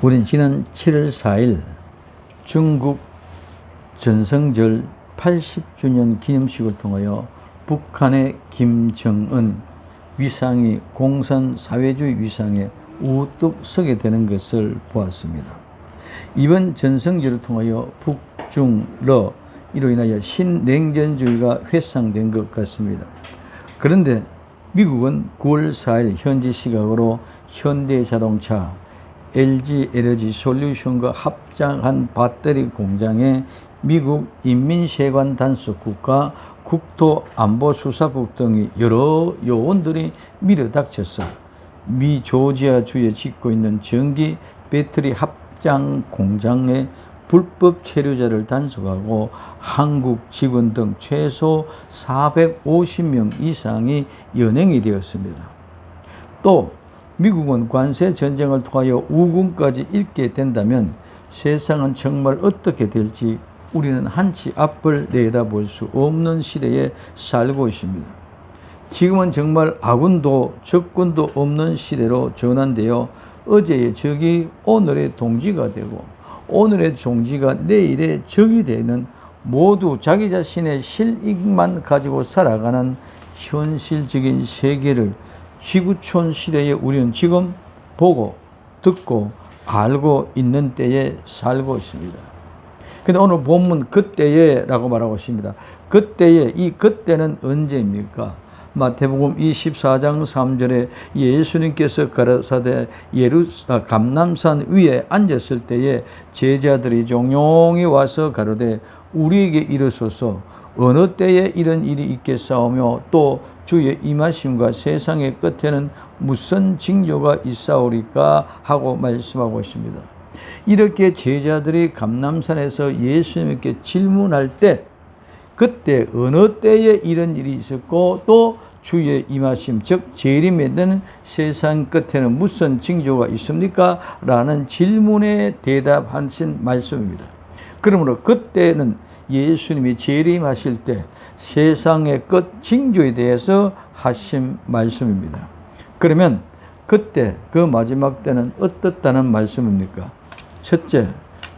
우린 지난 7월 4일 중국 전성절 80주년 기념식을 통하여 북한의 김정은 위상이 공산사회주의 위상에 우뚝 서게 되는 것을 보았습니다. 이번 전성절을 통하여 북중러 이로 인하여 신냉전주의가 회상된 것 같습니다. 그런데 미국은 9월 4일 현지 시각으로 현대자동차, LG에너지솔루션과 합작한 배터리 공장에 미국 인민세관 단속국과 국토안보수사국 등의 여러 요원들이 밀어닥쳐서 미 조지아주에 짓고 있는 전기 배터리 합장 공장에 불법 체류자를 단속하고 한국 직원 등 최소 450명 이상이 연행이 되었습니다. 또 미국은 관세 전쟁을 통하여 우군까지 잃게 된다면 세상은 정말 어떻게 될지 우리는 한치 앞을 내다볼 수 없는 시대에 살고 있습니다. 지금은 정말 아군도 적군도 없는 시대로 전환되어 어제의 적이 오늘의 동지가 되고 오늘의 동지가 내일의 적이 되는 모두 자기 자신의 실익만 가지고 살아가는 현실적인 세계를 지구촌 시대에 우리는 지금 보고 듣고 알고 있는 때에 살고 있습니다. 근데 오늘 본문 그때에 라고 말하고 있습니다. 그때에, 이 그때는 언제입니까? 마태복음 24장 3절에 예수님께서 가라사대 감람산 위에 앉았을 때에 제자들이 종용이 와서 가로되 우리에게 이르소서 어느 때에 이런 일이 있겠사오며 또 주의 임하심과 세상의 끝에는 무슨 징조가 있사오리까 하고 말씀하고 있습니다. 이렇게 제자들이 감람산에서 예수님께 질문할 때 그때 어느 때에 이런 일이 있었고 또 주의 임하심 즉 재림에 되는 세상 끝에는 무슨 징조가 있습니까? 라는 질문에 대답하신 말씀입니다. 그러므로 그때는 예수님이 재림하실 때 세상의 끝 징조에 대해서 하신 말씀입니다. 그러면 그때 그 마지막 때는 어떻다는 말씀입니까? 첫째,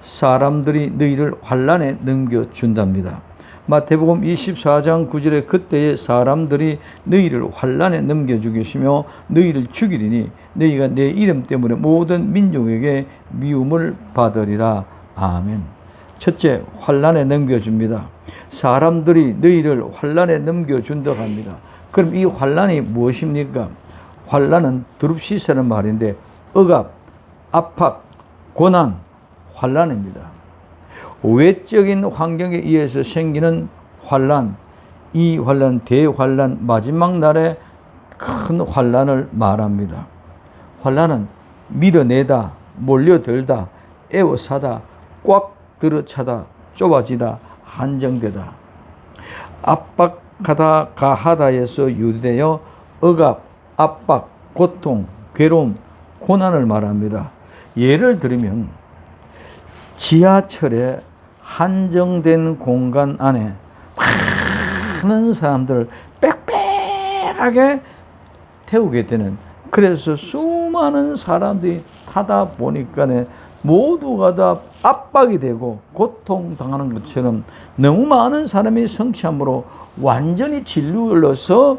사람들이 너희를 환난에 넘겨준답니다. 마태복음 24장 9절에 그때에 사람들이 너희를 환난에 넘겨주겠으며 너희를 죽이리니 너희가 내 이름 때문에 모든 민족에게 미움을 받으리라. 아멘. 첫째, 환난에 넘겨줍니다. 사람들이 너희를 환난에 넘겨준다고 합니다. 그럼 이 환난이 무엇입니까? 환난은 두릅시스라는 말인데 억압, 압박, 고난, 환난입니다. 외적인 환경에 의해서 생기는 환난, 이 환난, 대환난, 마지막 날의 큰 환난을 말합니다. 환난은 밀어내다, 몰려들다, 에워싸다, 꽉 들어차다, 좁아지다, 한정되다. 압박하다, 가하다에서 유래되어 억압, 압박, 고통, 괴로움, 고난을 말합니다. 예를 들면 지하철에 한정된 공간 안에 많은 사람들을 빽빽하게 태우게 되는, 그래서 수많은 사람들이 타다 보니까 모두가 다 압박이 되고 고통당하는 것처럼 너무 많은 사람이 성취함으로 완전히 진루어서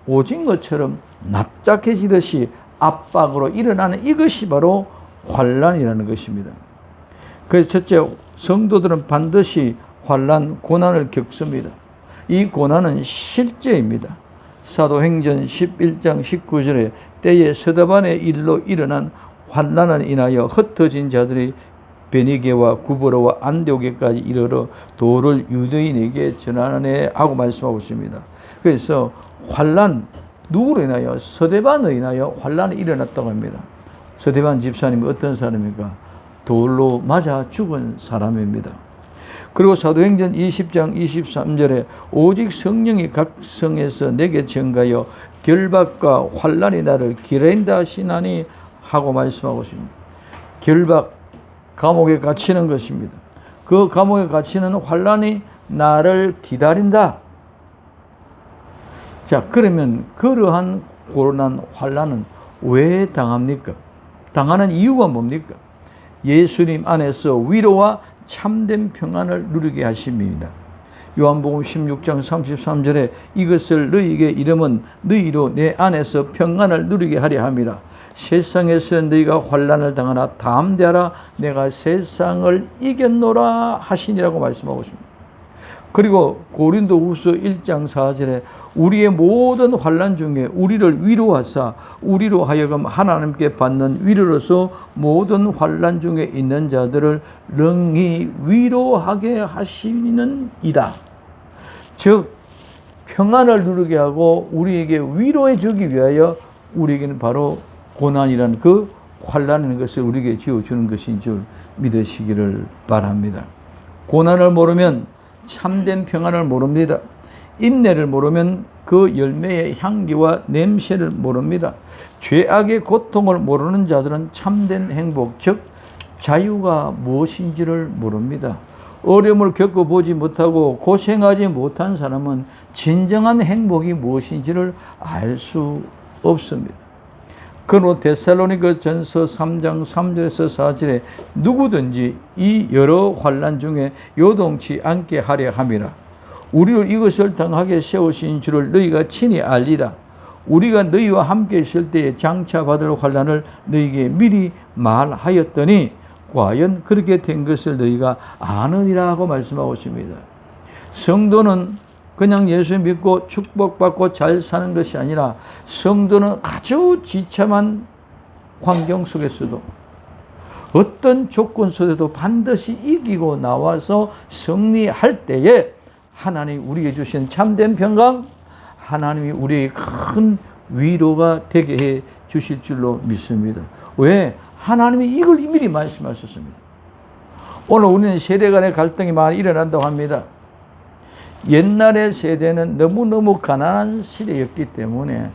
오징어처럼 납작해지듯이 압박으로 일어나는 이것이 바로 환난이라는 것입니다. 그래서 첫째, 성도들은 반드시 환난, 고난을 겪습니다. 이 고난은 실제입니다. 사도행전 11장 19절에 때에 서다반의 일로 일어난 환난을 인하여 흩어진 자들이 베니게와 구브로와 안디오게까지 이르러 도를 유대인에게 전하네 하고 말씀하고 있습니다. 그래서 환난, 누구로 인하여? 서대반으로 인하여 환난이 일어났다고 합니다. 서대반 집사님이 어떤 사람입니까? 돌로 맞아 죽은 사람입니다. 그리고 사도행전 20장 23절에 오직 성령이 각 성에서 내게 증가하여 결박과 환난이 나를 기다린다 하시나니 하고 말씀하고 있습니다. 결박, 감옥에 갇히는 것입니다. 그 감옥에 갇히는 환난이 나를 기다린다. 자, 그러면 그러한 고난 환난은 왜 당합니까? 당하는 이유가 뭡니까? 예수님 안에서 위로와 참된 평안을 누리게 하십니다. 요한복음 16장 33절에 이것을 너희에게 이름은 너희로 내 안에서 평안을 누리게 하려 함이라. 세상에서 너희가 환난을 당하나 담대하라 내가 세상을 이겼노라 하시니라고 말씀하고 있습니다. 그리고 고린도후서 1장 4절에 우리의 모든 환난 중에 우리를 위로하사 우리로 하여금 하나님께 받는 위로로서 모든 환난 중에 있는 자들을 능히 위로하게 하시는 이다. 즉 평안을 누리게 하고 우리에게 위로해 주기 위하여 우리에게는 바로 고난이라는 그 환난이라는 것을 우리에게 지어주는 것인 줄 믿으시기를 바랍니다. 고난을 모르면 참된 평안을 모릅니다. 인내를 모르면 그 열매의 향기와 냄새를 모릅니다. 죄악의 고통을 모르는 자들은 참된 행복, 즉 자유가 무엇인지를 모릅니다. 어려움을 겪어보지 못하고 고생하지 못한 사람은 진정한 행복이 무엇인지를 알 수 없습니다. 그러므로 데살로니가 전서 3장 3절에서 4절에 누구든지 이 여러 환난 중에 요동치 않게 하려 함이라. 우리를 이것을 당하게 세우신 줄을 너희가 친히 알리라. 우리가 너희와 함께 있을 때에 장차 받을 환난을 너희에게 미리 말하였더니 과연 그렇게 된 것을 너희가 아느니라고 말씀하고 있습니다. 성도는 그냥 예수 믿고 축복받고 잘 사는 것이 아니라 성도는 아주 지참한 환경 속에서도 어떤 조건 속에도 반드시 이기고 나와서 승리할 때에 하나님이 우리에게 주신 참된 평강, 하나님이 우리에게 큰 위로가 되게 해 주실 줄로 믿습니다. 왜? 하나님이 이걸 미리 말씀하셨습니다. 오늘 우리는 세대 간의 갈등이 많이 일어난다고 합니다. 옛날의 세대는 너무너무 가난한 시대였기 때문에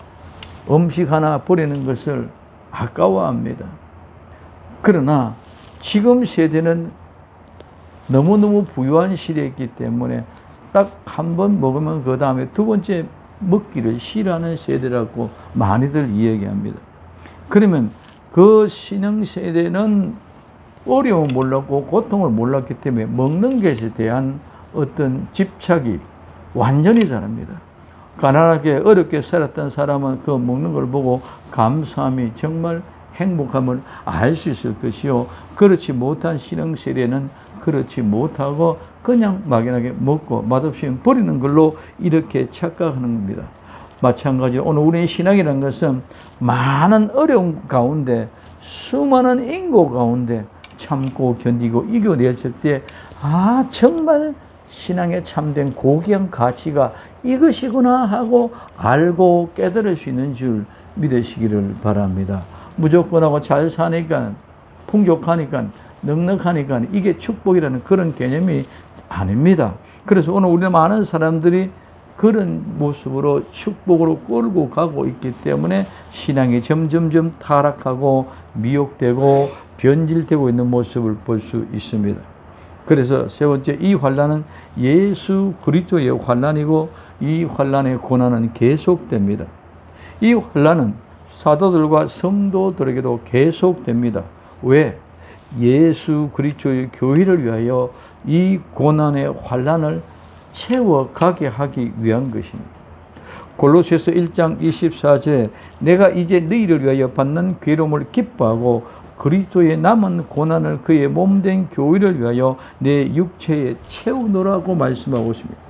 음식 하나 버리는 것을 아까워합니다. 그러나 지금 세대는 너무너무 부유한 시대였기 때문에 딱 한 번 먹으면 그 다음에 두 번째 먹기를 싫어하는 세대라고 많이들 이야기합니다. 그러면 그 신흥 세대는 어려움을 몰랐고 고통을 몰랐기 때문에 먹는 것에 대한 어떤 집착이 완전히 다릅니다. 가난하게 어렵게 살았던 사람은 그 먹는 걸 보고 감사함이 정말 행복함을 알 수 있을 것이요, 그렇지 못한 신흥 세대는 그렇지 못하고 그냥 막연하게 먹고 맛없으면 버리는 걸로 이렇게 착각하는 겁니다. 마찬가지로 오늘 우리의 신앙이라는 것은 많은 어려움 가운데 수많은 인고 가운데 참고 견디고 이겨냈을 때 정말 신앙의 참된 고귀한 가치가 이것이구나 하고 알고 깨달을 수 있는 줄 믿으시기를 바랍니다. 무조건 하고 잘 사니까 풍족하니까 넉넉하니까 이게 축복이라는 그런 개념이 아닙니다. 그래서 오늘 우리 많은 사람들이 그런 모습으로 축복으로 끌고 가고 있기 때문에 신앙이 점점점 타락하고 미혹되고 변질되고 있는 모습을 볼 수 있습니다. 그래서 세 번째, 이 환난은 예수 그리스도의 환난이고 이 환난의 고난은 계속됩니다. 이 환난은 사도들과 성도들에게도 계속됩니다. 왜? 예수 그리스도의 교회를 위하여 이 고난의 환난을 채워가게 하기 위한 것입니다. 골로새서 1장 24절에 내가 이제 너희를 위하여 받는 괴로움을 기뻐하고 그리스도의 남은 고난을 그의 몸된 교회를 위하여 내 육체에 채우노라고 말씀하고 있습니다.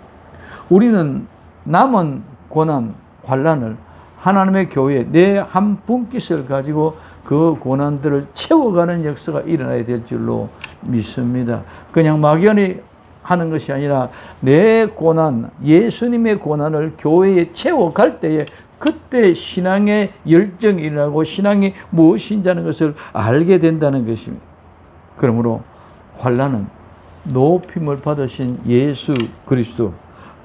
우리는 남은 고난, 환난을 하나님의 교회 내 한 분깃을 가지고 그 고난들을 채워가는 역사가 일어나야 될 줄로 믿습니다. 그냥 막연히 하는 것이 아니라 내 고난, 예수님의 고난을 교회에 채워갈 때에 그때 신앙의 열정이 일어나고 신앙이 무엇인지 하는 것을 알게 된다는 것입니다. 그러므로 환난은 높임을 받으신 예수 그리스도,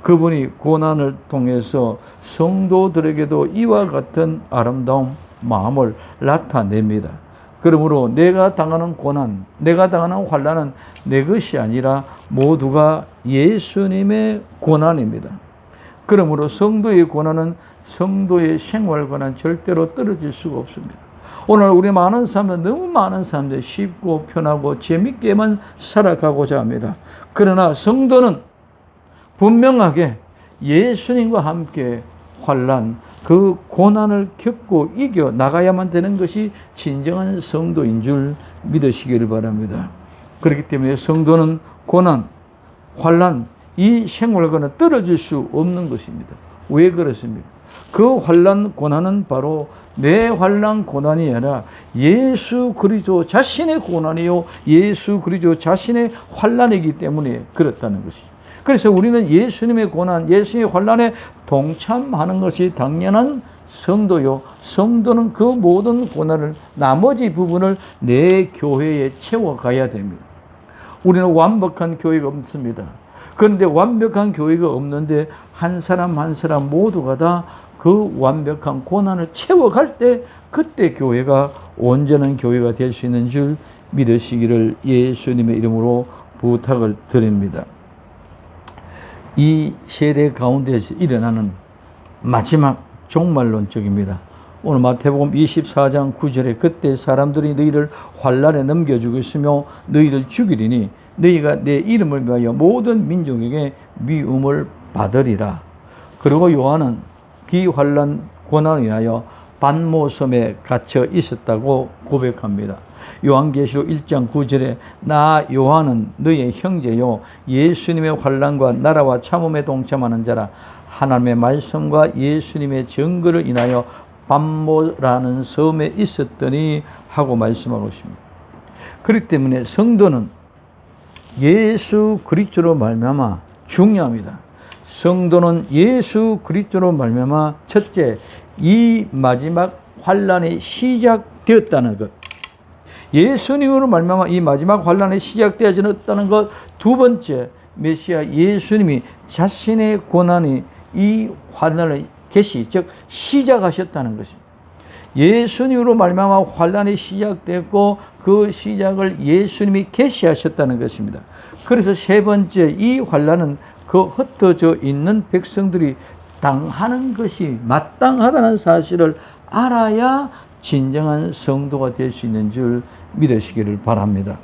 그분이 고난을 통해서 성도들에게도 이와 같은 아름다운 마음을 나타냅니다. 그러므로 내가 당하는 고난, 내가 당하는 환난은 내 것이 아니라 모두가 예수님의 고난입니다. 그러므로 성도의 고난은 성도의 생활과는 절대로 떨어질 수가 없습니다. 오늘 우리 많은 사람들, 너무 많은 사람들이 쉽고 편하고 재밌게만 살아가고자 합니다. 그러나 성도는 분명하게 예수님과 함께 환난, 그 고난을 겪고 이겨 나가야만 되는 것이 진정한 성도인 줄 믿으시기를 바랍니다. 그렇기 때문에 성도는 고난, 환난, 이 생활과는 떨어질 수 없는 것입니다. 왜 그렇습니까? 그 환난, 고난은 바로 내 환난, 고난이 아니라 예수 그리스도 자신의 고난이요 예수 그리스도 자신의 환난이기 때문에 그렇다는 것이죠. 그래서 우리는 예수님의 고난, 예수님의 환난에 동참하는 것이 당연한 성도요. 성도는 그 모든 고난을, 나머지 부분을 내 교회에 채워가야 됩니다. 우리는 완벽한 교회가 없습니다. 그런데 완벽한 교회가 없는데 한 사람 한 사람 모두가 다 그 완벽한 고난을 채워갈 때 그때 교회가 온전한 교회가 될 수 있는 줄 믿으시기를 예수님의 이름으로 부탁을 드립니다. 이 세대 가운데서 일어나는 마지막 종말론적입니다. 오늘 마태복음 24장 9절에 그때 사람들이 너희를 환난에 넘겨주겠으며 너희를 죽이리니 너희가 내 이름을 위하여 모든 민족에게 미움을 받으리라. 그리고 요한은 그 환난 고난을 인하여 반모섬에 갇혀 있었다고 고백합니다. 요한계시록 1장 9절에 나 요한은 너의 형제요 예수님의 환난과 나라와 참음에 동참하는 자라 하나님의 말씀과 예수님의 증거를 인하여 반모라는 섬에 있었더니 하고 말씀하고 있습니다. 그렇기 때문에 성도는 예수 그리스도로 말미암아 중요합니다. 성도는 예수 그리스도로 말미암아 첫째, 이 마지막 환난이 시작되었다는 것. 예수님으로 말미암아 이 마지막 환난이 시작되어졌다는 것. 두 번째, 메시아 예수님이 자신의 고난이 이 환난을 개시, 즉 시작하셨다는 것입니다. 예수님으로 말미암아 환난이 시작됐고 그 시작을 예수님이 개시하셨다는 것입니다. 그래서 세 번째, 이 환난은 그 흩어져 있는 백성들이 당하는 것이 마땅하다는 사실을 알아야 진정한 성도가 될 수 있는 줄 믿으시기를 바랍니다.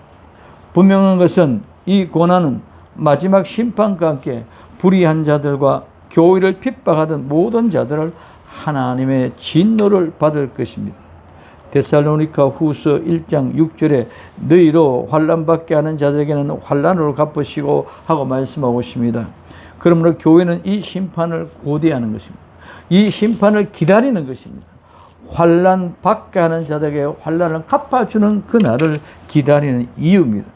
분명한 것은 이 고난은 마지막 심판과 함께 불의한 자들과 교회를 핍박하던 모든 자들을 하나님의 진노를 받을 것입니다. 데살로니가 후서 1장 6절에 너희로 환난받게 하는 자들에게는 환난으로 갚으시고 하고 말씀하고 있습니다. 그러므로 교회는 이 심판을 고대하는 것입니다. 이 심판을 기다리는 것입니다. 환난받게 하는 자들에게 환난을 갚아주는 그날을 기다리는 이유입니다.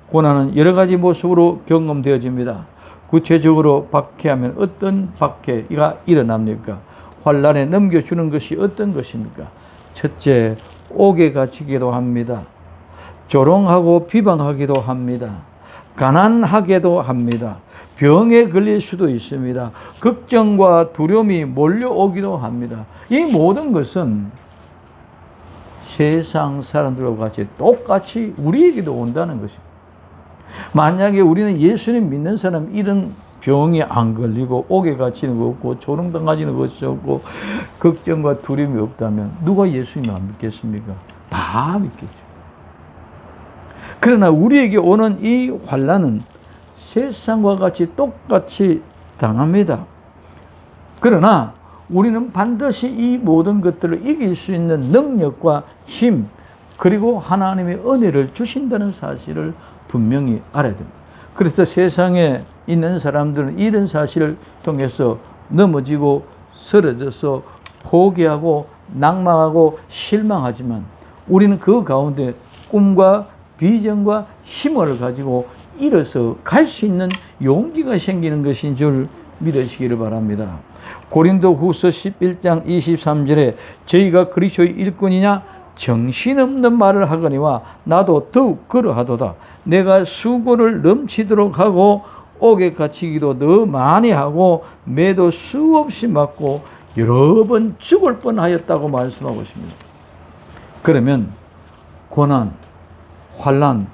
고난은 여러 가지 모습으로 경험되어집니다. 구체적으로 박해하면 어떤 박해가 일어납니까? 환난에 넘겨주는 것이 어떤 것입니까? 첫째, 옥에 갇히기도 합니다. 조롱하고 비방하기도 합니다. 가난하게도 합니다. 병에 걸릴 수도 있습니다. 걱정과 두려움이 몰려오기도 합니다. 이 모든 것은 세상 사람들과 같이 똑같이 우리에게도 온다는 것입니다. 만약에 우리는 예수님 믿는 사람 이런 병에 안 걸리고 옥에 갇히는 거 없고 조롱당하지는 것이 없고 걱정과 두려움이 없다면 누가 예수님 안 믿겠습니까? 다 믿겠죠. 그러나 우리에게 오는 이 환난은 세상과 같이 똑같이 당합니다. 그러나 우리는 반드시 이 모든 것들을 이길 수 있는 능력과 힘 그리고 하나님의 은혜를 주신다는 사실을 분명히 알아야 됩니다. 그래서 세상에 있는 사람들은 이런 사실을 통해서 넘어지고 쓰러져서 포기하고 낭망하고 실망하지만 우리는 그 가운데 꿈과 비전과 힘을 가지고 일어서 갈 수 있는 용기가 생기는 것인 줄 믿으시기를 바랍니다. 고린도 후서 11장 23절에 저희가 그리스도의 일꾼이냐 정신없는 말을 하거니와 나도 더욱 그러하도다. 내가 수고를 넘치도록 하고 옥에 갇히기도 더 많이 하고 매도 수없이 맞고 여러 번 죽을 뻔하였다고 말씀하고 있습니다. 그러면 고난, 환난,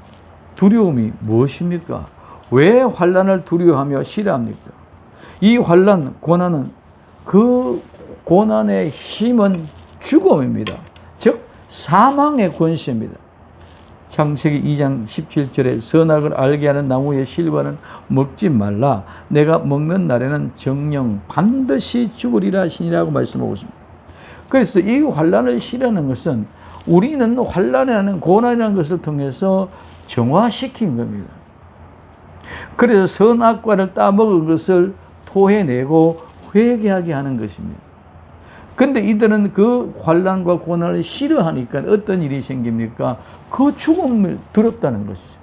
두려움이 무엇입니까? 왜 환난을 두려워하며 싫어합니까? 이 환난, 고난은 그 고난의 힘은 죽음입니다. 즉 사망의 권세입니다. 창세기 2장 17절에 선악을 알게 하는 나무의 실과는 먹지 말라. 내가 먹는 날에는 정령 반드시 죽으리라 하시니라고 말씀하고 있습니다. 그래서 이 환난을 싫어하는 것은 우리는 환난이라는 고난이라는 것을 통해서 정화시킨 겁니다. 그래서 선악과를 따먹은 것을 토해내고 회개하게 하는 것입니다. 근데 이들은 그 환난과 고난을 싫어하니까 어떤 일이 생깁니까? 그 죽음을 두렵다는 것이죠.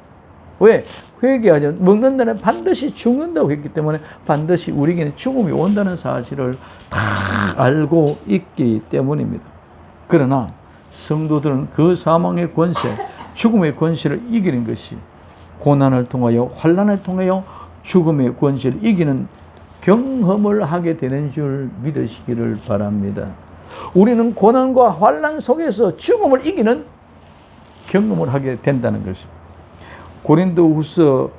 왜? 회개하죠. 먹는 날에 반드시 죽는다고 했기 때문에 반드시 우리에게는 죽음이 온다는 사실을 다 알고 있기 때문입니다. 그러나 성도들은 그 사망의 권세, 죽음의 권세를 이기는 것이 고난을 통하여 환난을 통하여 죽음의 권세를 이기는 경험을 하게 되는 줄 믿으시기를 바랍니다. 우리는 고난과 환난 속에서 죽음을 이기는 경험을 하게 된다는 것입니다. 고린도후서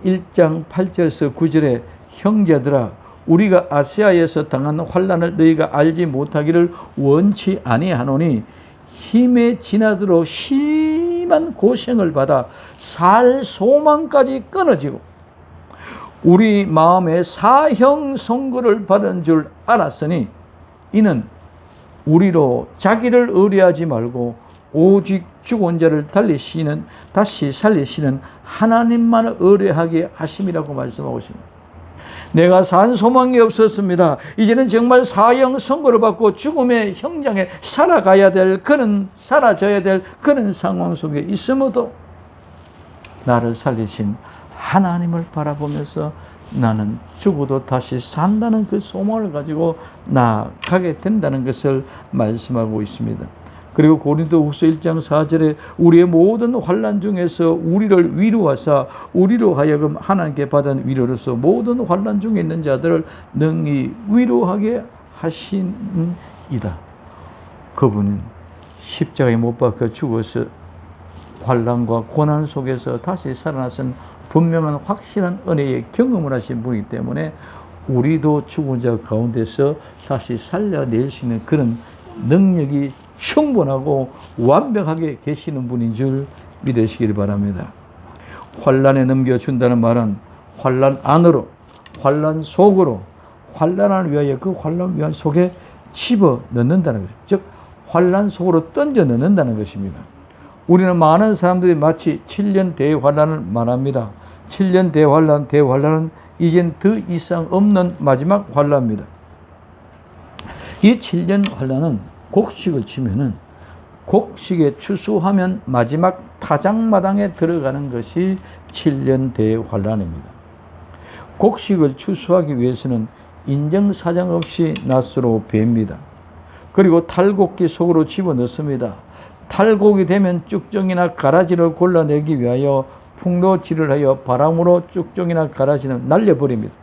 1장 8절에서 9절에 형제들아 우리가 아시아에서 당한 환난을 너희가 알지 못하기를 원치 아니하노니 힘에 지나도록 심한 고생을 받아 살 소망까지 끊어지고 우리 마음에 사형 선고를 받은 줄 알았으니 이는 우리로 자기를 의뢰하지 말고 오직 죽은 자를 다시 살리시는 하나님만 의뢰하게 하심이라고 말씀하고 있습니다. 내가 산 소망이 없었습니다. 이제는 정말 사형 선고를 받고 죽음의 형장에 살아져야 될 그런 상황 속에 있음에도 나를 살리신 하나님을 바라보면서 나는 죽어도 다시 산다는 그 소망을 가지고 나아가게 된다는 것을 말씀하고 있습니다. 그리고 고린도후서 1장 4절에 우리의 모든 환난 중에서 우리를 위로하사 우리로 하여금 하나님께 받은 위로로서 모든 환난 중에 있는 자들을 능히 위로하게 하시니이다. 그분은 십자가에 못 박혀 죽어서 환난과 고난 속에서 다시 살아나신 분명한 확실한 은혜의 경험을 하신 분이기 때문에 우리도 죽은 자 가운데서 다시 살려낼 수 있는 그런 능력이 충분하고 완벽하게 계시는 분인 줄 믿으시길 바랍니다. 환난에 넘겨준다는 말은 환난 안으로, 환난 속으로, 환난을 위하여 그 환난 위한 속에 집어넣는다는 것입니다. 즉 환난 속으로 던져 넣는다는 것입니다. 우리는 많은 사람들이 마치 7년 대환난을 말합니다. 7년 대환난은 이젠 더 이상 없는 마지막 환난입니다. 이 7년 환난은 곡식을 치면은 곡식에 추수하면 마지막 타작마당에 들어가는 것이 7년 대환난입니다. 곡식을 추수하기 위해서는 인정사정 없이 낫으로 베입니다. 그리고 탈곡기 속으로 집어넣습니다. 탈곡이 되면 쭉정이나 가라지를 골라내기 위하여 풍로질을 하여 바람으로 쭉정이나 가라지는 날려버립니다.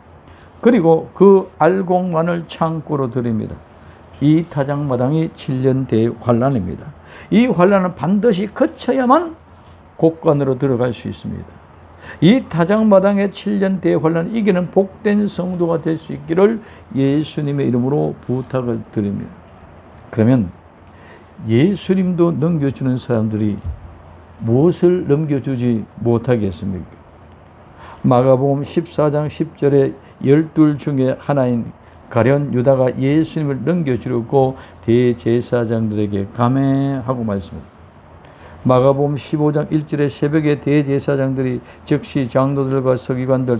그리고 그 알곡만을 창고로 들입니다. 이 타작마당이 7년 대환난입니다. 이 환난은 반드시 거쳐야만 곡간으로 들어갈 수 있습니다. 이 타작마당의 7년 대환난을 이기는 복된 성도가 될 수 있기를 예수님의 이름으로 부탁을 드립니다. 그러면 예수님도 넘겨주는 사람들이 무엇을 넘겨주지 못하겠습니까? 마가복음 14장 10절에 12 중에 하나인 가룟 유다가 예수님을 넘겨주려고 대제사장들에게 감행하고 말씀합니다. 마가복음 15장 1절에 새벽에 대제사장들이 즉시 장로들과 서기관들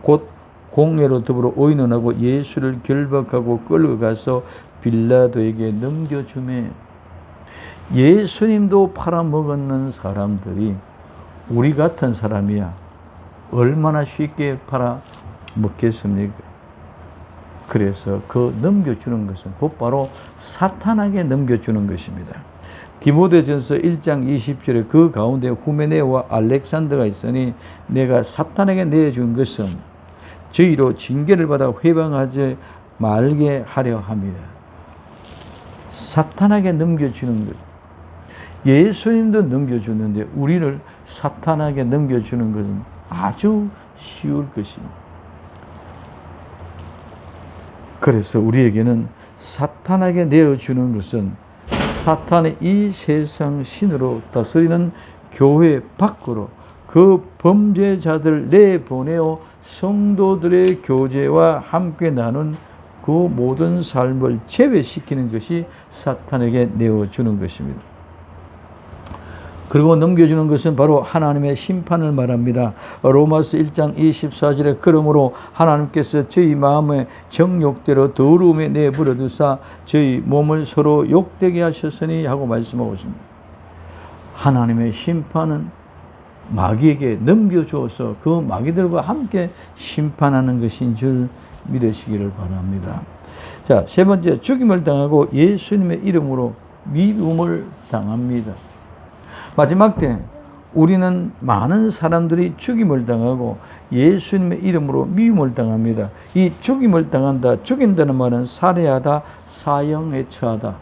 곧 공회로 더불어 의논하고 예수를 결박하고 끌고 가서 빌라도에게 넘겨주매 예수님도 팔아먹었는 사람들이 우리 같은 사람이야 얼마나 쉽게 팔아먹겠습니까? 그래서 그 넘겨주는 것은 곧바로 사탄에게 넘겨주는 것입니다. 디모데전서 1장 20절에 그 가운데 후메네와 알렉산더가 있으니 내가 사탄에게 내준 것은 저희로 징계를 받아 회방하지 말게 하려 합니다. 사탄에게 넘겨주는 것. 예수님도 넘겨주는데 우리를 사탄에게 넘겨주는 것은 아주 쉬울 것입니다. 그래서 우리에게는 사탄에게 내어주는 것은 사탄의 이 세상 신으로 다스리는 교회 밖으로 그 범죄자들 내보내어 성도들의 교제와 함께 나눈 그 모든 삶을 제외시키는 것이 사탄에게 내어주는 것입니다. 그리고 넘겨주는 것은 바로 하나님의 심판을 말합니다. 로마서 1장 24절에 그러므로 하나님께서 저희 마음의 정욕대로 더러움에 내버려 두사 저희 몸을 서로 욕되게 하셨으니 하고 말씀하고 있습니다. 하나님의 심판은 마귀에게 넘겨주어서 그 마귀들과 함께 심판하는 것인 줄 믿으시기를 바랍니다. 자, 세 번째, 죽임을 당하고 예수님의 이름으로 미움을 당합니다. 마지막 때 우리는 많은 사람들이 죽임을 당하고 예수님의 이름으로 미움을 당합니다. 이 죽임을 당한다, 죽인다는 말은 살해하다, 사형에 처하다.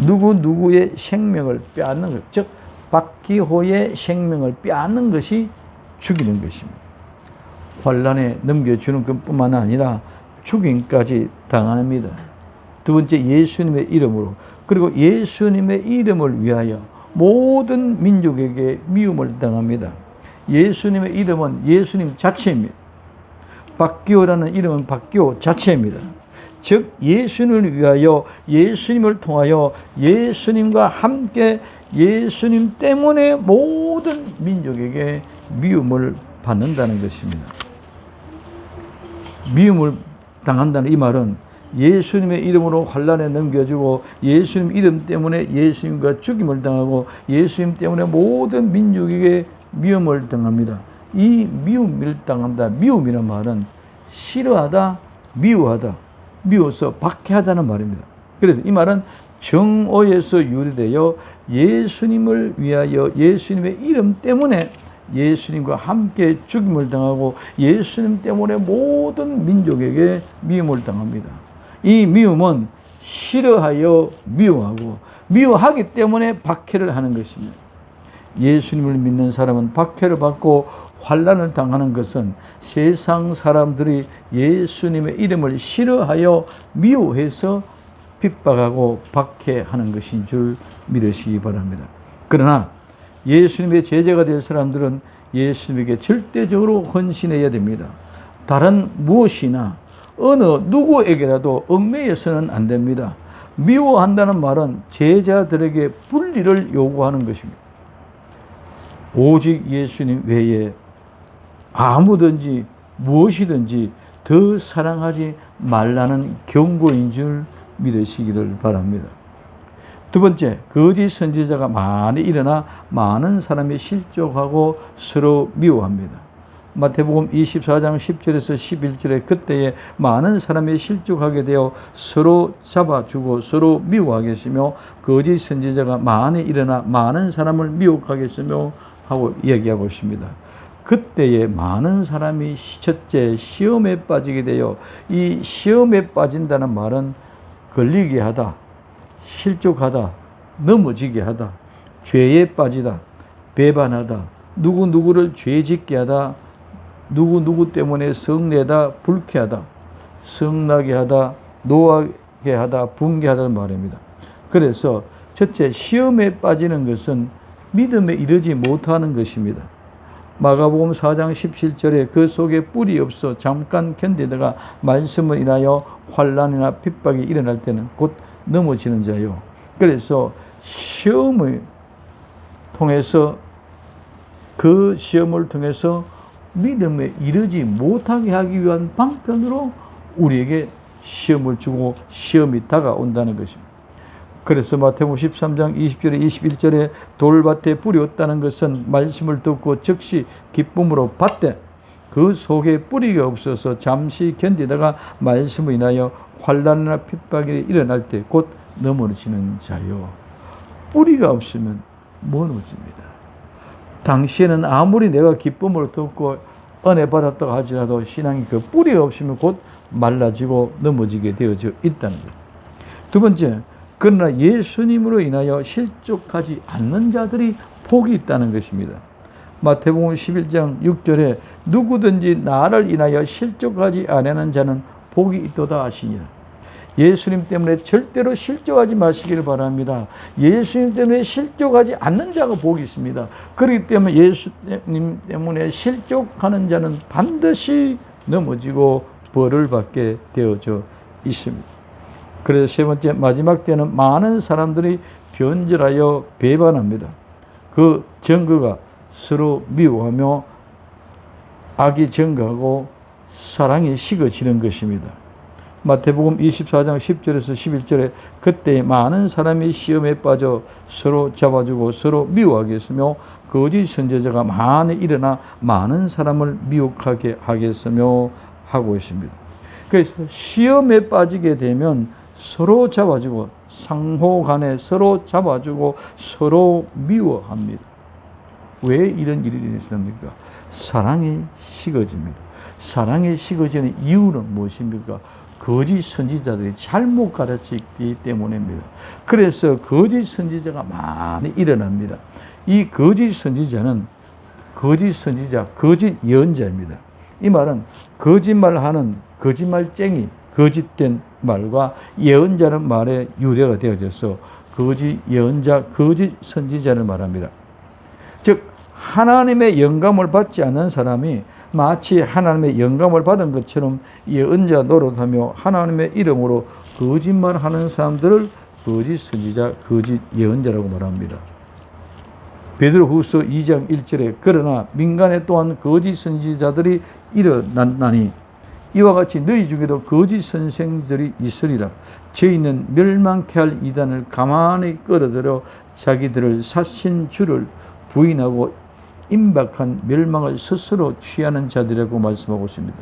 누구의 생명을 빼앗는 것, 즉 박기호의 생명을 빼앗는 것이 죽이는 것입니다. 환난에 넘겨주는 것뿐만 아니라 죽임까지 당합니다. 두 번째, 예수님의 이름으로, 그리고 예수님의 이름을 위하여 모든 민족에게 미움을 당합니다. 예수님의 이름은 예수님 자체입니다. 박기호라는 이름은 박기호 자체입니다. 즉 예수님을 위하여, 예수님을 통하여, 예수님과 함께, 예수님 때문에 모든 민족에게 미움을 받는다는 것입니다. 미움을 당한다는 이 말은 예수님의 이름으로 환난에 넘겨주고 예수님 이름 때문에 예수님과 죽임을 당하고 예수님 때문에 모든 민족에게 미움을 당합니다. 이 미움을 당한다, 미움이란 말은 싫어하다, 미워하다, 미워서 박해하다는 말입니다. 그래서 이 말은 정오에서 유래되어 예수님을 위하여 예수님의 이름 때문에 예수님과 함께 죽임을 당하고 예수님 때문에 모든 민족에게 미움을 당합니다. 이 미움은 싫어하여 미워하고 미워하기 때문에 박해를 하는 것입니다. 예수님을 믿는 사람은 박해를 받고 환난을 당하는 것은 세상 사람들이 예수님의 이름을 싫어하여 미워해서 핍박하고 박해하는 것인 줄 믿으시기 바랍니다. 그러나 예수님의 제자가 될 사람들은 예수님에게 절대적으로 헌신해야 됩니다. 다른 무엇이나 어느 누구에게라도 얽매여서는 안 됩니다. 미워한다는 말은 제자들에게 분리를 요구하는 것입니다. 오직 예수님 외에 아무든지 무엇이든지 더 사랑하지 말라는 경고인 줄 믿으시기를 바랍니다. 두 번째, 거짓 선지자가 많이 일어나 많은 사람이 실족하고 서로 미워합니다. 마태복음 24장 10절에서 11절에 그때에 많은 사람이 실족하게 되어 서로 잡아주고 서로 미워하겠으며 거짓 선지자가 많이 일어나 많은 사람을 미혹하겠으며 하고 얘기하고 있습니다. 그때에 많은 사람이 첫째 시험에 빠지게 되어, 이 시험에 빠진다는 말은 걸리게 하다, 실족하다, 넘어지게 하다, 죄에 빠지다, 배반하다, 누구를 죄짓게 하다, 누구 때문에 성내다, 불쾌하다, 성나게 하다, 노하게 하다, 붕괴하다는 말입니다. 그래서 첫째 시험에 빠지는 것은 믿음에 이르지 못하는 것입니다. 마가복음 4장 17절에 그 속에 뿔이 없어 잠깐 견디다가 말씀을 인하여 환난이나 핍박이 일어날 때는 곧 넘어지는 자요. 그래서 시험을 통해서, 그 시험을 통해서 믿음에 이르지 못하게 하기 위한 방편으로 우리에게 시험을 주고 시험이 다가온다는 것입니다. 그래서 마태복음 13장 20절에 21절에 돌밭에 뿌리 없다는 것은 말씀을 듣고 즉시 기쁨으로 받되 그 속에 뿌리가 없어서 잠시 견디다가 말씀을 인하여 환난이나 핍박이 일어날 때 곧 넘어지는 자요. 뿌리가 없으면 무너집니다. 당시에는 아무리 내가 기쁨으로 듣고 은혜 받았다고 하지라도 신앙이 그 뿌리가 없으면 곧 말라지고 넘어지게 되어져 있다는 것. 두 번째, 그러나 예수님으로 인하여 실족하지 않는 자들이 복이 있다는 것입니다. 마태복음 11장 6절에 누구든지 나를 인하여 실족하지 아니하는 자는 복이 있도다 하시니라. 예수님 때문에 절대로 실족하지 마시기를 바랍니다. 예수님 때문에 실족하지 않는 자가 복이 있습니다. 그렇기 때문에 예수님 때문에 실족하는 자는 반드시 넘어지고 벌을 받게 되어져 있습니다. 그래서 세 번째, 마지막 때는 많은 사람들이 변절하여 배반합니다. 그 증거가 서로 미워하며 악이 증가하고 사랑이 식어지는 것입니다. 마태복음 24장 10절에서 11절에 그때 많은 사람이 시험에 빠져 서로 잡아주고 서로 미워하게 했으며 거짓 선지자가 많이 일어나 많은 사람을 미혹하게 하겠으며 하고 있습니다. 그래서 시험에 빠지게 되면 서로 잡아주고 상호 간에 서로 잡아주고 서로 미워합니다. 왜 이런 일이 일어납니까? 사랑이 식어집니다. 사랑이 식어지는 이유는 무엇입니까? 거짓 선지자들이 잘못 가르쳤기 때문입니다. 그래서 거짓 선지자가 많이 일어납니다. 이 거짓 선지자는 거짓 선지자, 거짓 예언자입니다. 이 말은 거짓말하는 거짓말쟁이, 거짓된 말과 예언자는 말에 유래가 되어져서 거짓 예언자, 거짓 선지자를 말합니다. 즉 하나님의 영감을 받지 않는 사람이 마치 하나님의 영감을 받은 것처럼 예언자 노릇하며 하나님의 이름으로 거짓말하는 사람들을 거짓 선지자, 거짓 예언자라고 말합니다. 베드로후서 2장 1절에 그러나 민간에 또한 거짓 선지자들이 일어났나니 이와 같이 너희 중에도 거짓 선생들이 있으리라. 저희는 멸망케 할 이단을 가만히 끌어들여 자기들을 사신 주를 부인하고 임박한 멸망을 스스로 취하는 자들이라고 말씀하고 있습니다.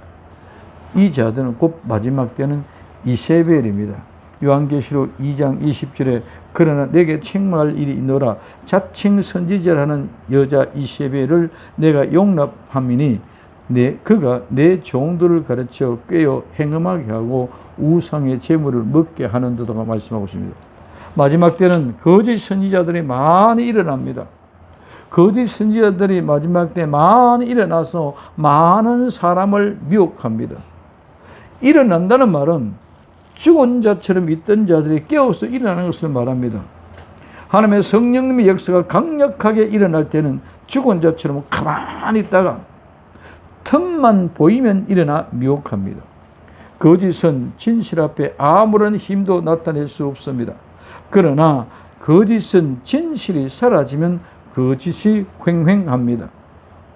이 자들은 곧 마지막 때는 이세벨입니다. 요한계시록 2장 20절에 그러나 내게 책망할 일이 있노라. 자칭 선지자라는 여자 이세벨을 내가 용납함이니 그가 내 종들을 가르쳐 꿰어 행음하게 하고 우상의 제물을 먹게 하는도다 말씀하고 있습니다. 마지막 때는 거짓 선지자들이 많이 일어납니다. 거짓 선지자들이 마지막 때 많이 일어나서 많은 사람을 미혹합니다. 일어난다는 말은 죽은 자처럼 있던 자들이 깨어서 일어나는 것을 말합니다. 하나님의 성령님의 역사가 강력하게 일어날 때는 죽은 자처럼 가만히 있다가 틈만 보이면 일어나 미혹합니다. 거짓은 진실 앞에 아무런 힘도 나타낼 수 없습니다. 그러나 거짓은 진실이 사라지면 거짓이 횡행합니다.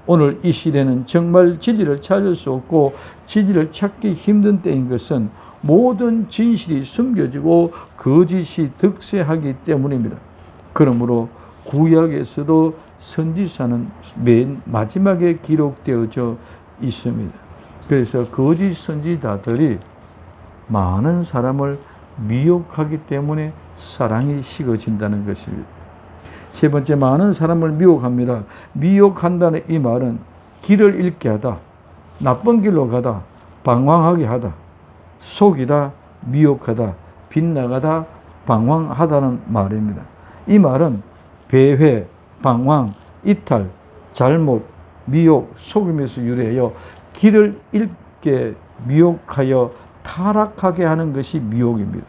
오늘 이 시대는 정말 진리를 찾을 수 없고 진리를 찾기 힘든 때인 것은 모든 진실이 숨겨지고 거짓이 득세하기 때문입니다. 그러므로 구약에서도 선지서는 맨 마지막에 기록되어져 있습니다. 그래서 거짓 선지자들이 많은 사람을 미혹하기 때문에 사랑이 식어진다는 것입니다. 세 번째, 많은 사람을 미혹합니다. 미혹한다는 이 말은 길을 잃게 하다, 나쁜 길로 가다, 방황하게 하다, 속이다, 미혹하다, 빗나가다, 방황하다는 말입니다. 이 말은 배회, 방황, 이탈, 잘못, 미혹, 속임에서 유래하여 길을 잃게 미혹하여 타락하게 하는 것이 미혹입니다.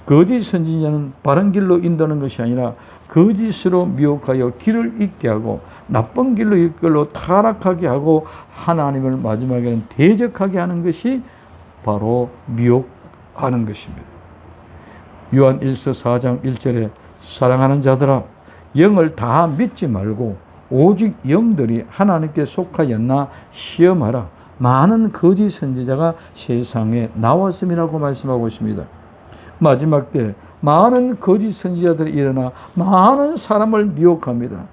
거짓 선지자는 바른 길로 인도하는 것이 아니라 거짓으로 미혹하여 길을 잃게 하고 나쁜 길로 이끌어 타락하게 하고 하나님을 마지막에는 대적하게 하는 것이 바로 미혹하는 것입니다. 요한 1서 4장 1절에 사랑하는 자들아 영을 다 믿지 말고 오직 영들이 하나님께 속하였나 시험하라. 많은 거짓 선지자가 세상에 나왔음이라고 말씀하고 있습니다. 마지막 때 많은 거짓 선지자들이 일어나 많은 사람을 미혹합니다.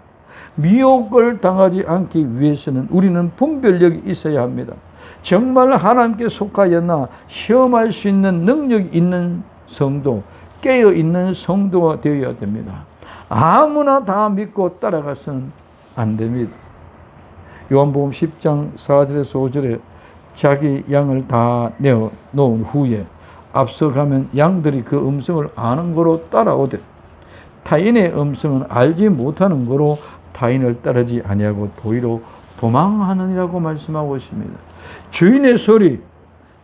미혹을 당하지 않기 위해서는 우리는 분별력이 있어야 합니다. 정말 하나님께 속하였나 시험할 수 있는 능력이 있는 성도, 깨어있는 성도가 되어야 됩니다. 아무나 다 믿고 따라가서는 안 됩니다. 요한복음 10장 4절에서 5절에 자기 양을 다 내어 놓은 후에 앞서가면 양들이 그 음성을 아는 거로 따라오되 타인의 음성은 알지 못하는 거로 타인을 따르지 아니하고 도리로 도망하느니라고 말씀하고 있습니다. 주인의 소리,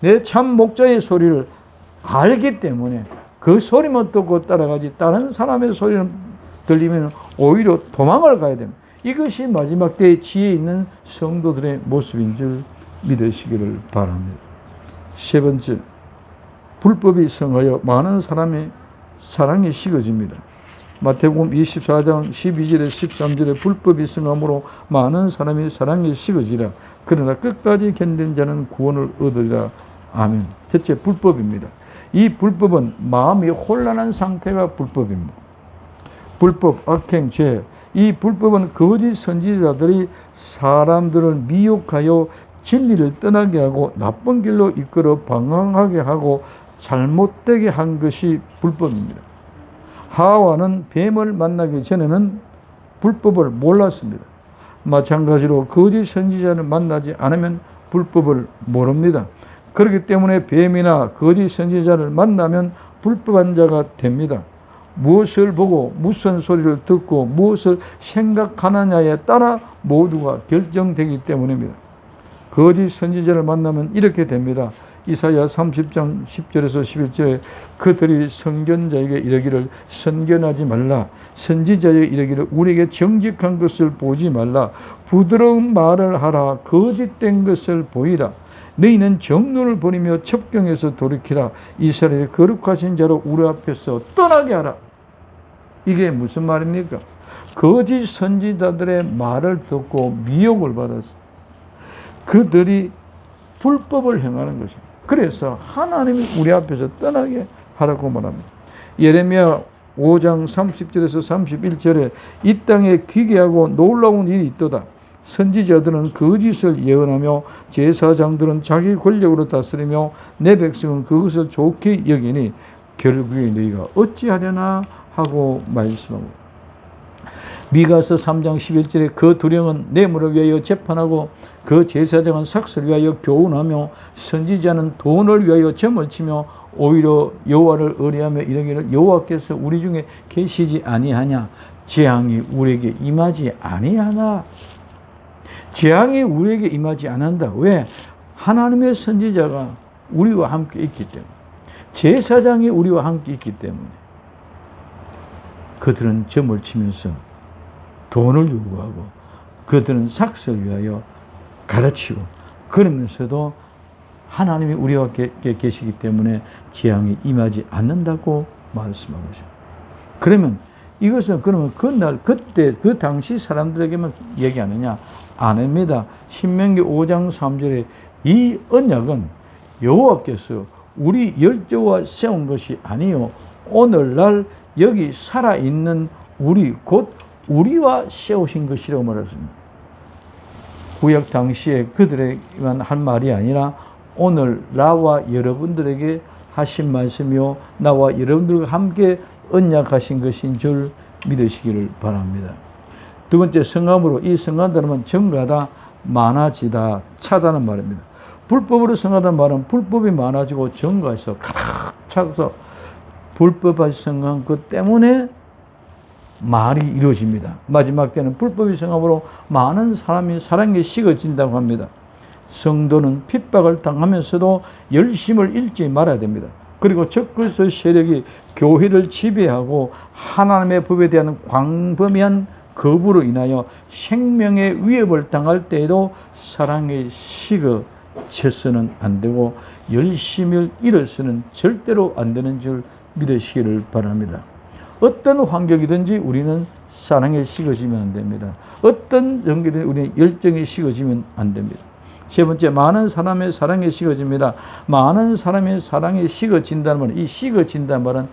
내 참 목자의 소리를 알기 때문에 그 소리만 듣고 따라가지 다른 사람의 소리는 들리면 오히려 도망을 가야 됩니다. 이것이 마지막 때의 지혜 있는 성도들의 모습인 줄 믿으시기를 바랍니다. 세 번째, 불법이 성하여 많은 사람의 사랑이 식어집니다. 마태복음 24장 12절에 13절에 불법이 성함으로 많은 사람이 사랑이 식어지라. 그러나 끝까지 견딘 자는 구원을 얻으리라. 아멘. 첫째, 불법입니다. 이 불법은 마음이 혼란한 상태가 불법입니다. 불법, 악행, 죄. 이 불법은 거짓 선지자들이 사람들을 미혹하여 진리를 떠나게 하고 나쁜 길로 이끌어 방황하게 하고 잘못되게 한 것이 불법입니다. 하와는 뱀을 만나기 전에는 불법을 몰랐습니다. 마찬가지로 거짓 선지자를 만나지 않으면 불법을 모릅니다. 그렇기 때문에 뱀이나 거짓 선지자를 만나면 불법한 자가 됩니다. 무엇을 보고 무슨 소리를 듣고 무엇을 생각하느냐에 따라 모두가 결정되기 때문입니다. 거짓 선지자를 만나면 이렇게 됩니다. 이사야 30장 10절에서 11절에 그들이 선견자에게 이르기를 선견하지 말라. 선지자에게 이르기를 우리에게 정직한 것을 보지 말라. 부드러운 말을 하라. 거짓된 것을 보이라. 너희는 정론을 버리며 첩경에서 돌이키라. 이스라엘의 거룩하신 자로 우리 앞에서 떠나게 하라. 이게 무슨 말입니까? 거짓 선지자들의 말을 듣고 미혹을 받았어. 그들이 불법을 행하는 것입니다. 그래서 하나님이 우리 앞에서 떠나게 하라고 말합니다. 예레미야 5장 30절에서 31절에 이 땅에 기괴하고 놀라운 일이 있도다. 선지자들은 거짓을 예언하며 제사장들은 자기 권력으로 다스리며 내 백성은 그것을 좋게 여기니 결국에 너희가 어찌하려나 하고 말씀하고, 미가서 3장 11절에 그 두령은 뇌물을 위하여 재판하고 그 제사장은 삭슬을 위하여 교훈하며 선지자는 돈을 위하여 점을 치며 오히려 여호와를 의뢰하며 이르기를 여호와께서 우리 중에 계시지 아니하냐. 재앙이 우리에게 임하지 아니하나. 재앙이 우리에게 임하지 않는다. 왜? 하나님의 선지자가 우리와 함께 있기 때문에, 제사장이 우리와 함께 있기 때문에 그들은 점을 치면서 돈을 요구하고 그들은 삭슬을 위하여 가르치고 그러면서도 하나님이 우리와 계시기 때문에 재앙이 임하지 않는다고 말씀하고 있습니다. 그러면 이것은 그러면 그날 그때 그 당시 사람들에게만 얘기하느냐? 아닙니다. 신명기 5장 3절에 이 언약은 여호와께서 우리 열조와 세운 것이 아니요 오늘날 여기 살아있는 우리 곧 우리와 세우신 것이라고 말했습니다. 구약 당시에 그들에게만 한 말이 아니라 오늘 나와 여러분들에게 하신 말씀이요 나와 여러분들과 함께 언약하신 것인 줄 믿으시기를 바랍니다. 두 번째, 성함으로. 이 성한다는 증가하다, 많아지다, 차다는 말입니다. 불법으로 성하다는 말은 불법이 많아지고 증가해서 가득 차서 불법이 성한 것 때문에 말이 이루어집니다. 마지막 때는 불법이 성함으로 많은 사람이 사랑에 식어진다고 합니다. 성도는 핍박을 당하면서도 열심을 잃지 말아야 됩니다. 그리고 적그리스도의 세력이 교회를 지배하고 하나님의 법에 대한 광범위한 거부로 인하여 생명의 위협을 당할 때에도 사랑에 식어져서는 안 되고 열심을 잃어서는 절대로 안 되는 줄 믿으시기를 바랍니다. 어떤 환경이든지 우리는 사랑에 식어지면 안 됩니다. 어떤 전기든지 우리는 열정에 식어지면 안 됩니다. 세 번째, 많은 사람의 사랑에 식어집니다. 많은 사람의 사랑에 식어진다는 말은, 이 식어진다는 말은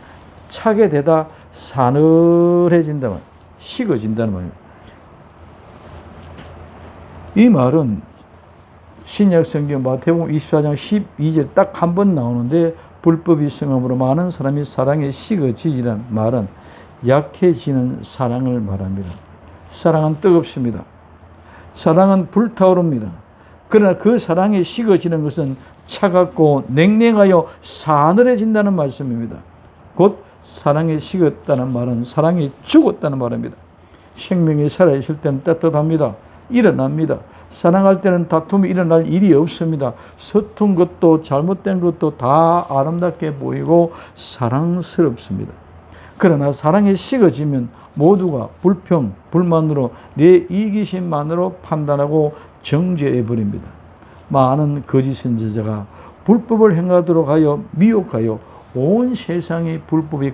차게 되다 사늘해진다는 말, 식어진다는 말입니다. 이 말은 신약 성경 마태복음 24장 12절 딱 한 번 나오는데, 불법이 성함으로 많은 사람이 사랑에 식어지지란 말은 약해지는 사랑을 말합니다. 사랑은 뜨겁습니다. 사랑은 불타오릅니다. 그러나 그 사랑이 식어지는 것은 차갑고 냉랭하여 사늘해진다는 말씀입니다. 곧 사랑이 식었다는 말은 사랑이 죽었다는 말입니다. 생명이 살아있을 때는 따뜻합니다. 일어납니다. 사랑할 때는 다툼이 일어날 일이 없습니다. 서툰 것도 잘못된 것도 다 아름답게 보이고 사랑스럽습니다. 그러나 사랑이 식어지면 모두가 불평, 불만으로 내 이기심만으로 판단하고 정죄해 버립니다. 많은 거짓 선지자가 불법을 행하도록 하여 미혹하여 온 세상이 불법이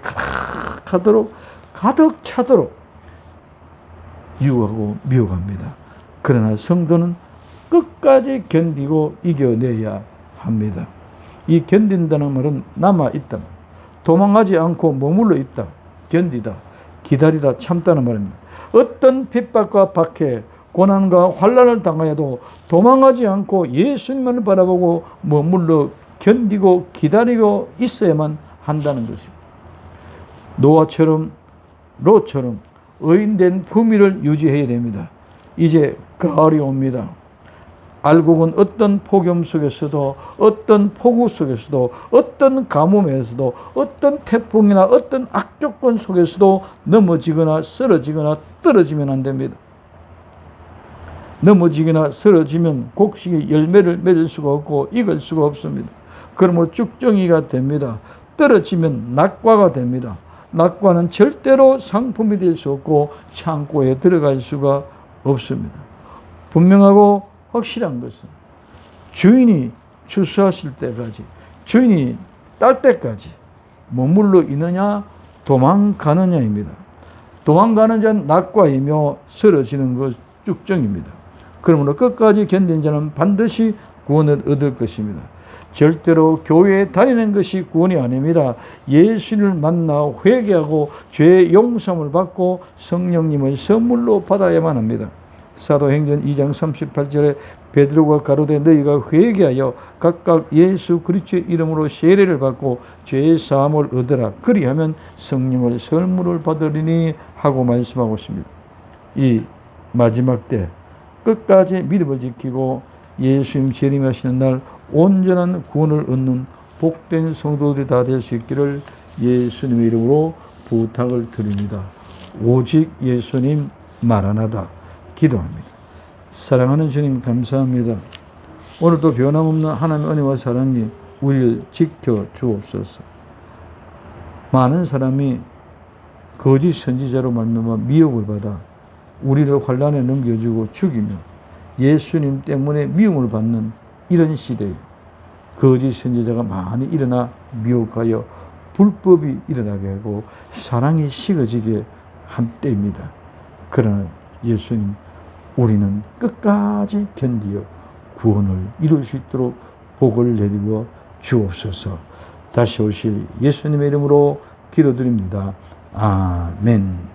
가득 차도록 유혹하고 미혹합니다. 그러나 성도는 끝까지 견디고 이겨내야 합니다. 이 견딘다는 말은 남아있다, 도망하지 않고 머물러 있다, 견디다, 기다리다, 참다는 말입니다. 어떤 핍박과 박해, 고난과 환난을 당하여도 도망하지 않고 예수님을 바라보고 머물러 견디고 기다리고 있어야만 한다는 것입니다. 노아처럼 롯처럼 의인된 품위를 유지해야 됩니다. 이제 가을이 옵니다. 알곡은 어떤 폭염 속에서도, 어떤 폭우 속에서도, 어떤 가뭄에서도, 어떤 태풍이나 어떤 악조건 속에서도 넘어지거나 쓰러지거나 떨어지면 안 됩니다. 넘어지거나 쓰러지면 곡식이 열매를 맺을 수가 없고 익을 수가 없습니다. 그러므로 쭉정이가 됩니다. 떨어지면 낙과가 됩니다. 낙과는 절대로 상품이 될 수 없고 창고에 들어갈 수가 없습니다. 분명하고 확실한 것은 주인이 추수하실 때까지, 주인이 딸 때까지 머물러 있느냐 도망가느냐입니다. 도망가는 자는 낙과이며 쓰러지는 것 쭉정입니다. 그러므로 끝까지 견딘 자는 반드시 구원을 얻을 것입니다. 절대로 교회에 다니는 것이 구원이 아닙니다. 예수를 만나 회개하고 죄의 용서함을 받고 성령님의 선물로 받아야만 합니다. 사도행전 2장 38절에 베드로가 가로되 너희가 회개하여 각각 예수 그리스도의 이름으로 세례를 받고 죄의 사함을 얻으라. 그리하면 성령의 선물을 받으리니 하고 말씀하고 있습니다. 이 마지막 때 끝까지 믿음을 지키고 예수님 재림하시는 날 온전한 구원을 얻는 복된 성도들이 다 될 수 있기를 예수님의 이름으로 부탁을 드립니다. 오직 예수님 마라나다 기도합니다. 사랑하는 주님 감사합니다. 오늘도 변함없는 하나님의 은혜와 사랑이 우리를 지켜 주옵소서. 많은 사람이 거짓 선지자로 말미암아 미혹을 받아 우리를 환난에 넘겨주고 죽이며 예수님 때문에 미움을 받는 이런 시대에 거짓 선지자가 많이 일어나 미혹하여 불법이 일어나게 하고 사랑이 식어지게 한 때입니다. 그러나 예수님, 우리는 끝까지 견디어 구원을 이룰 수 있도록 복을 내리고 주옵소서. 다시 오실 예수님의 이름으로 기도드립니다. 아멘.